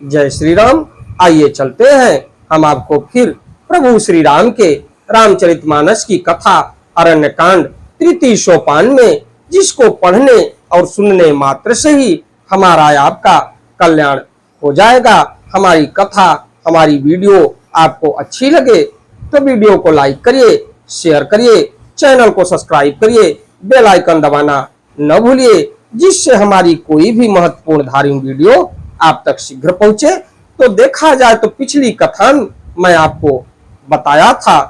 जय श्री राम। आइए चलते हैं हम आपको फिर प्रभु श्री राम के रामचरितमानस की कथा अरण्य कांड तृतीय सोपान में, जिसको पढ़ने और सुनने मात्र से ही हमारा आपका कल्याण हो जाएगा। हमारी कथा, हमारी वीडियो आपको अच्छी लगे तो वीडियो को लाइक करिए, शेयर करिए, चैनल को सब्सक्राइब करिए, बेल आइकन दबाना न भूलिए, जिससे हमारी कोई भी महत्वपूर्ण धार्मिक वीडियो आप तक शीघ्र पहुंचे। तो देखा जाए तो पिछली कथा में मैं आपको बताया था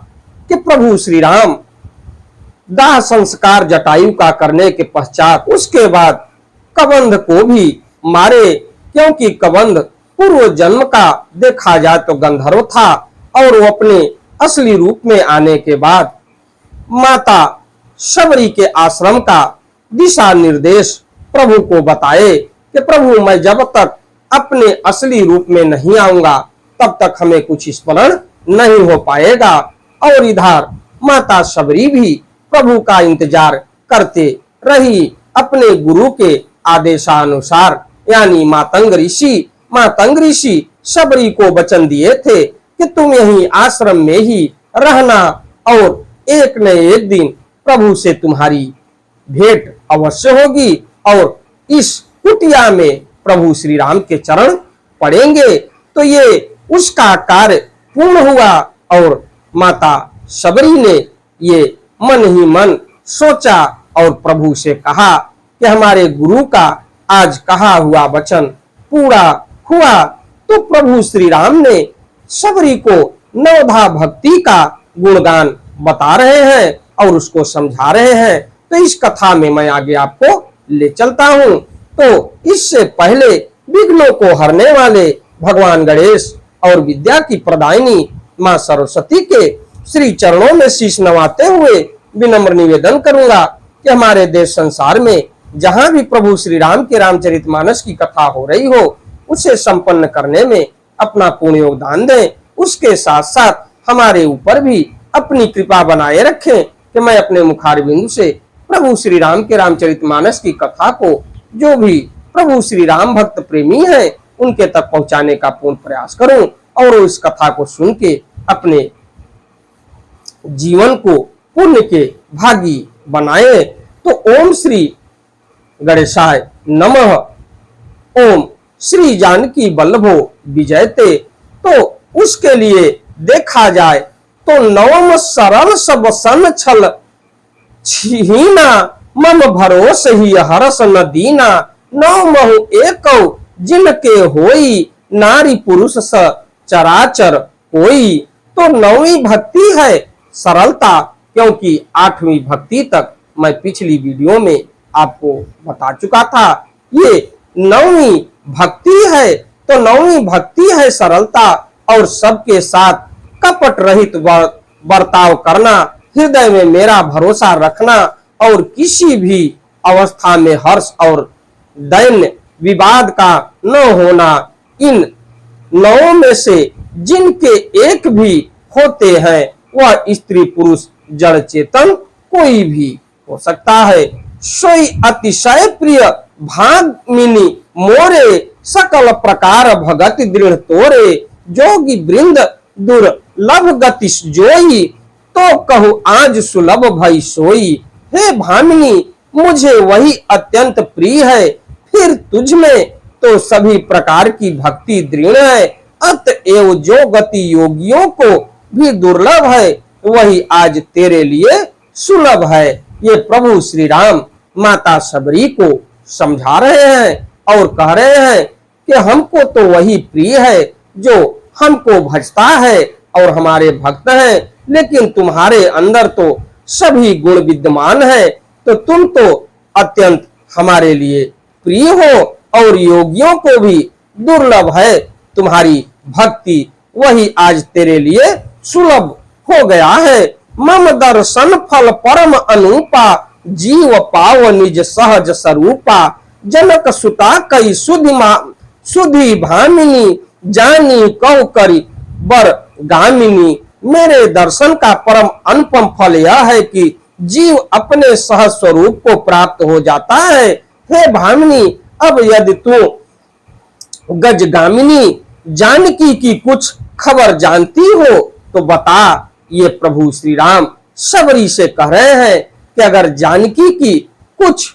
कि प्रभु श्री राम दाह संस्कार जटायु का करने के पश्चात उसके बाद कबंध को भी मारे, क्योंकि कबंध पूर्व जन्म का देखा जाए तो गंधर्व था और वो अपने असली रूप में आने के बाद माता शबरी के आश्रम का दिशा निर्देश प्रभु को बताए कि प्रभु मैं जब तक अपने असली रूप में नहीं आऊंगा तब तक हमें कुछ स्मरण नहीं हो पाएगा। और इधर माता शबरी भी प्रभु का इंतजार करते रही। अपने गुरु के आदेशानुसार यानी मातंग ऋषि शबरी को वचन दिए थे कि तुम यही आश्रम में ही रहना और एक न एक दिन प्रभु से तुम्हारी भेंट अवश्य होगी और इस कुटिया में प्रभु श्री राम के चरण पड़ेंगे। तो ये उसका कार्य पूर्ण हुआ और माता शबरी ने ये मन ही मन सोचा और प्रभु से कहा कि हमारे गुरु का आज कहा हुआ वचन पूरा हुआ। तो प्रभु श्री राम ने शबरी को नवधा भक्ति का गुणगान बता रहे हैं और उसको समझा रहे हैं। तो इस कथा में मैं आगे आपको ले चलता हूं। तो इससे पहले विघ्नों को हरने वाले भगवान गणेश और विद्या की प्रदायिनी मां सरस्वती के श्री चरणों में शीश नवाते हुए विनम्र निवेदन करूंगा कि हमारे देश संसार में जहां भी प्रभु श्री राम के रामचरितमानस की कथा हो रही हो उसे संपन्न करने में अपना पूर्ण योगदान दें। उसके साथ साथ हमारे ऊपर भी अपनी कृपा बनाए रखें कि मैं अपने मुखारबिंदु से प्रभु श्री राम के रामचरितमानस की कथा को जो भी प्रभु श्री राम भक्त प्रेमी हैं उनके तक पहुंचाने का पूर्ण प्रयास करूं और इस कथा को सुन के अपने जीवन को पुण्य के भागी बनाए। तो ओम श्री गणेशाय नमः। ओम श्री जानकी वल्लभो विजयते। तो उसके लिए देखा जाए तो नवम सरल सब सन छल छीना मम भरोस ही हरस न दीना। नौ महु एक जिनके होई नारी पुरुष स चराचर कोई। तो नौवीं भक्ति है सरलता, क्योंकि आठवीं भक्ति तक मैं पिछली वीडियो में आपको बता चुका था। ये नौवीं भक्ति है। तो नौवीं भक्ति है सरलता और सबके साथ कपट रहित बर्ताव करना, हृदय में मेरा भरोसा रखना और किसी भी अवस्था में हर्ष और दैन्य विवाद का न होना। इन नौ में से जिनके एक भी होते हैं वह स्त्री पुरुष जड़ चेतन कोई भी हो सकता है। सोई अतिशय प्रिय भागमिनी मोरे सकल प्रकार भगति दृढ़ तोरे। जोगी वृंद दुर्लभ गति जोई तो कहूँ आज सुलभ भई सोई। हे भामिनी मुझे वही अत्यंत प्रिय है, फिर तुझ में तो सभी प्रकार की भक्ति दृढ़ है। अतएव जो गति योगियों को भी दुर्लभ है वही आज तेरे लिए सुलभ है। ये प्रभु श्री राम माता शबरी को समझा रहे हैं और कह रहे हैं कि हमको तो वही प्रिय है जो हमको भजता है और हमारे भक्त हैं, लेकिन तुम्हारे अंदर तो सभी गुण विद्यमान है, तो तुम तो अत्यंत हमारे लिए प्रिय हो और योगियों को भी दुर्लभ है तुम्हारी भक्ति, वही आज तेरे लिए सुलभ हो गया है। मम दर्शन फल परम अनुपा जीव पाव निज सहज स्वरूपा। जनक सुता कई सुधि भामिनी जानी कौ करी बर गामिनी। मेरे दर्शन का परम अनुपम फल यह है कि जीव अपने सहज स्वरूप को प्राप्त हो जाता है। हे भामिनी, अब यदि तू गजगामिनी जानकी की कुछ खबर जानती हो तो बता। ये प्रभु श्री राम सबरी से कह रहे हैं कि अगर जानकी की कुछ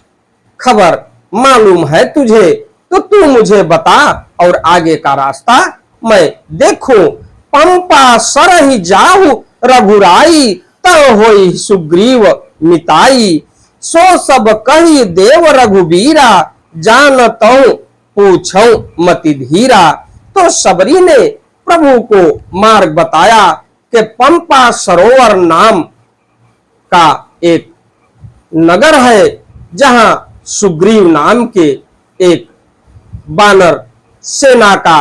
खबर मालूम है तुझे तो तू मुझे बता और आगे का रास्ता मैं देखूं। पंपा सरहि जाहु रघुराई तब होई सुग्रीव मिताई। सो सब कही देव रघुबीरा जानतौ पूछौ मति धीरा। तो सबरी ने प्रभु को मार्ग बताया कि पंपा सरोवर नाम का एक नगर है जहां सुग्रीव नाम के एक बानर सेना का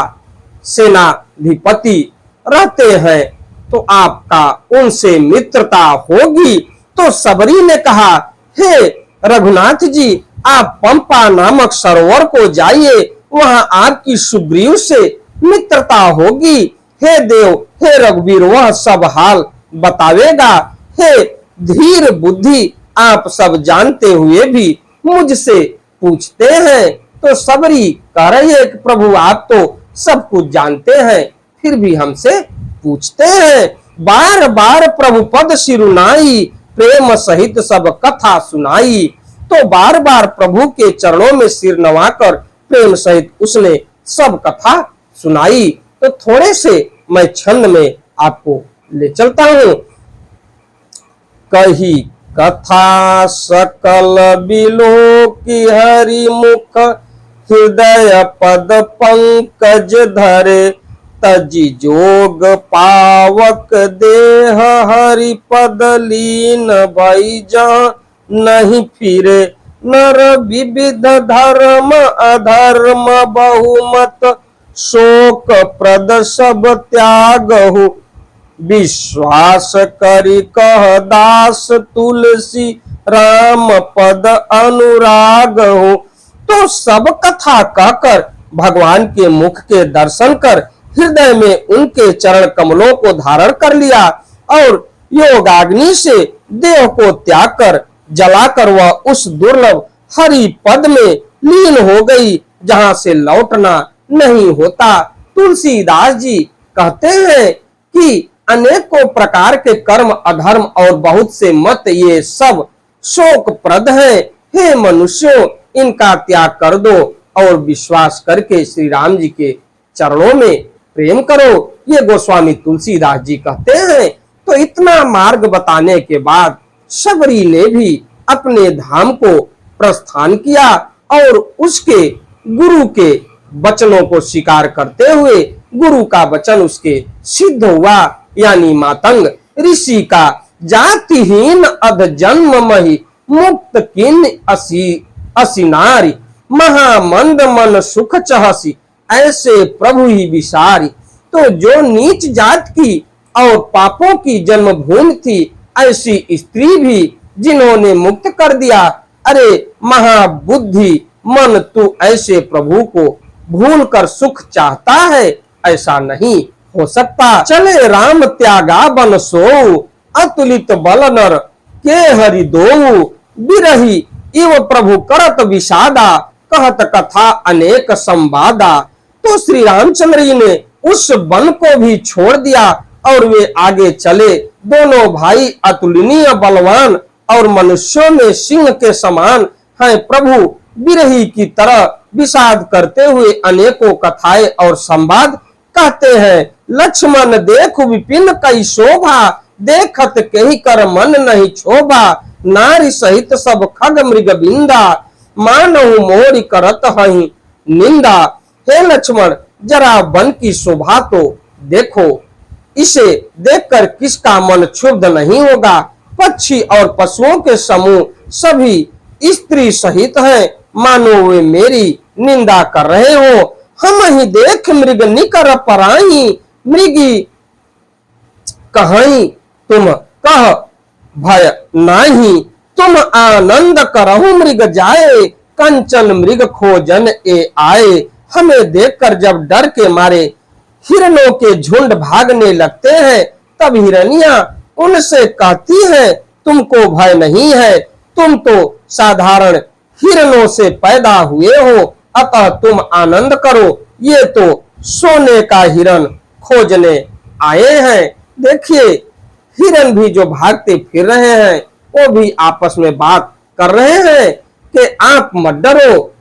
सेनाधिपति रहते हैं, तो आपका उनसे मित्रता होगी। तो सबरी ने कहा, हे रघुनाथ जी, आप पंपा नामक सरोवर को जाइए, वहां आपकी सुग्रीव से मित्रता होगी। हे देव, हे रघुवीर, वह सब हाल बतावेगा। हे धीर बुद्धि, आप सब जानते हुए भी मुझसे पूछते हैं। तो सबरी कह रही है कि प्रभु आप तो सब कुछ जानते हैं, फिर भी हमसे पूछते हैं। बार बार प्रभु पद सिरुनाई, प्रेम सहित सब कथा सुनाई। तो बार बार प्रभु के चरणों में सिर नवाकर प्रेम सहित उसने सब कथा सुनाई। तो थोड़े से मैं छंद में आपको ले चलता हूं। कही कथा सकल बिलो की हरि मुख, हृदय पद पंकज धरे। तजि जोग पावक देह हरि पद लीन भई जहाँ नहीं फिरे। नर विविध धर्म अधर्म बहुमत, शोक प्रद सब त्यागहु। विश्वास करि कह दास तुलसी, राम पद अनुरागहु। तो सब कथा कहकर भगवान के मुख के दर्शन कर हृदय में उनके चरण कमलों को धारण कर लिया और योगाग्नि से देह को त्याग कर जलाकर वह उस दुर्लभ हरि पद में लीन हो गई जहां से लौटना नहीं होता। तुलसीदास जी कहते हैं कि अनेकों प्रकार के कर्म अधर्म और बहुत से मत ये सब शोक प्रद हैं। हे मनुष्यों, इनका त्याग कर दो और विश्वास करके श्री राम जी के चरणों में प्रेम करो। ये गोस्वामी तुलसीदास जी कहते हैं। तो इतना मार्ग बताने के बाद सबरी ने भी अपने धाम को प्रस्थान किया और उसके गुरु के वचनों को स्वीकार करते हुए गुरु का वचन उसके सिद्ध हुआ। यानी मातंग ऋषि का जातिहीन अध जन्म मही, मुक्त किन असी नारी। महामंद मन सुख चहसी, ऐसे प्रभु ही विसारी। तो जो नीच जात की और पापों की जन्मभूमि थी, ऐसी स्त्री भी जिन्होंने मुक्त कर दिया। अरे महाबुद्धि मन, तू ऐसे प्रभु को भूल कर सुख चाहता है? ऐसा नहीं हो सकता। चले राम त्यागा बन सोऊ, अतुलित बल नर के हरि दोऊ। बिरही इव प्रभु करत विषादा, कहत कथा अनेक संवादा। तो श्री रामचंद्र जी ने उस वन को भी छोड़ दिया और वे आगे चले। दोनों भाई अतुलनीय बलवान और मनुष्यों में सिंह के समान हैं। प्रभु बिरही की तरह विषाद करते हुए अनेकों कथाएं और संवाद कहते हैं। लक्ष्मण देखु विपिन कई शोभा, देखत कही कर मन नहीं क्षोभा। नारी सहित सब खग मृग बिंदा, मानहु मोरी करत हहि निंदा। हे लक्ष्मण, जरा वन की शोभा तो देखो, इसे देखकर किसका मन क्षुब्ध नहीं होगा। पक्षी और पशुओं के समूह सभी स्त्री सहित हैं, मानो वे मेरी निंदा कर रहे हो। हम ही देख मृग निकर पराई, मृगी कहीं तुम कह भय नाही। तुम आनंद करहु मृग जाए, कंचन मृग खोजन ए आए। हमें देखकर जब डर के मारे हिरणों के झुंड भागने लगते हैं, तब हिरनियां उनसे कहती हैं, तुमको भय नहीं है, तुम तो साधारण हिरणों से पैदा हुए हो, अतः तुम आनंद करो। ये तो सोने का हिरण खोजने आए हैं। देखिए, हिरण भी जो भागते फिर रहे हैं वो भी आपस में बात कर रहे हैं कि आप मत डरो,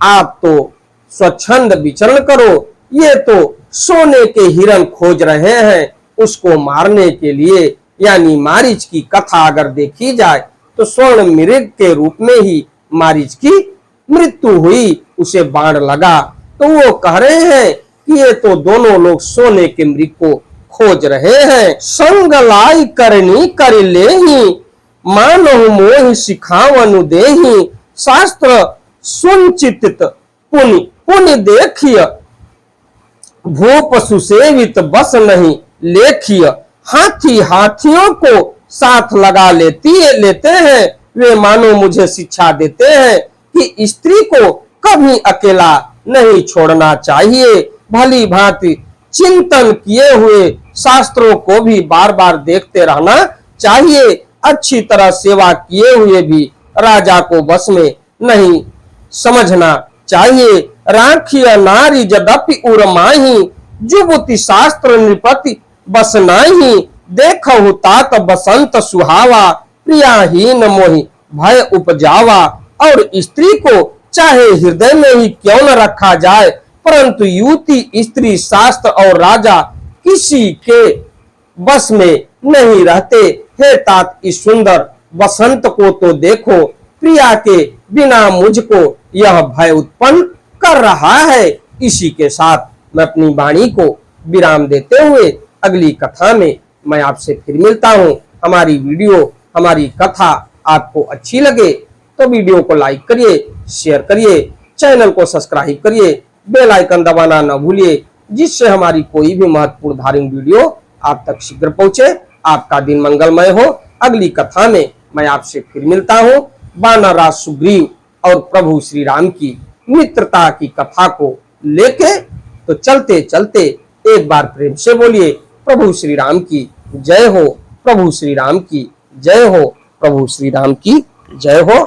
आप तो स्वच्छंद विचरण करो, ये तो सोने के हिरण खोज रहे हैं उसको मारने के लिए। यानी मारीच की कथा अगर देखी जाए तो स्वर्ण मृग के रूप में ही मारीच की मृत्यु हुई, उसे बाण लगा। तो वो कह रहे हैं कि ये तो दोनों लोग सोने के मृग को खोज रहे हैं। संग लाई करनी कर ले ही, मानहु मोहि सिखावनु देहि, शास्त्र सुनचित पुनि पुनि देखिय, भूप सुसेवित बस नहीं लेखिय। हाथी हाथियों को साथ लगा लेते हैं, वे मानो मुझे शिक्षा देते हैं कि स्त्री को कभी अकेला नहीं छोड़ना चाहिए। भली भांति चिंतन किए हुए शास्त्रों को भी बार बार देखते रहना चाहिए। अच्छी तरह सेवा किए हुए भी राजा को बस में नहीं समझना चाहिए। राखिया नारी जदपि उरमाही, जुबुति शास्त्र नृपति बस नाही। देखहु तात बसंत सुहावा, प्रियाहीन मोहि भय उपजावा। और स्त्री को चाहे हृदय में ही क्यों न रखा जाए, परंतु युवती, स्त्री, शास्त्र और राजा किसी के बस में नहीं रहते। हे तात, इस सुंदर बसंत को तो देखो, प्रिया के बिना मुझको यह भय उत्पन्न कर रहा है। इसी के साथ मैं अपनी वाणी को विराम देते हुए अगली कथा में मैं आपसे फिर मिलता हूँ। हमारी वीडियो, हमारी कथा आपको अच्छी लगे तो वीडियो को लाइक करिए, शेयर करिए, चैनल को सब्सक्राइब करिए, बेल आइकन दबाना न भूलिए, जिससे हमारी कोई भी महत्वपूर्ण धार्मिक वीडियो आप तक शीघ्र पहुंचे। आपका दिन मंगलमय हो। अगली कथा में मैं आपसे फिर मिलता हूँ। वानर राज सुग्रीव और प्रभु श्री राम की मित्रता की कथा को लेके। तो चलते चलते एक बार प्रेम से बोलिए, प्रभु श्री राम की जय हो, प्रभु श्री राम की जय हो, प्रभु श्री राम की जय हो।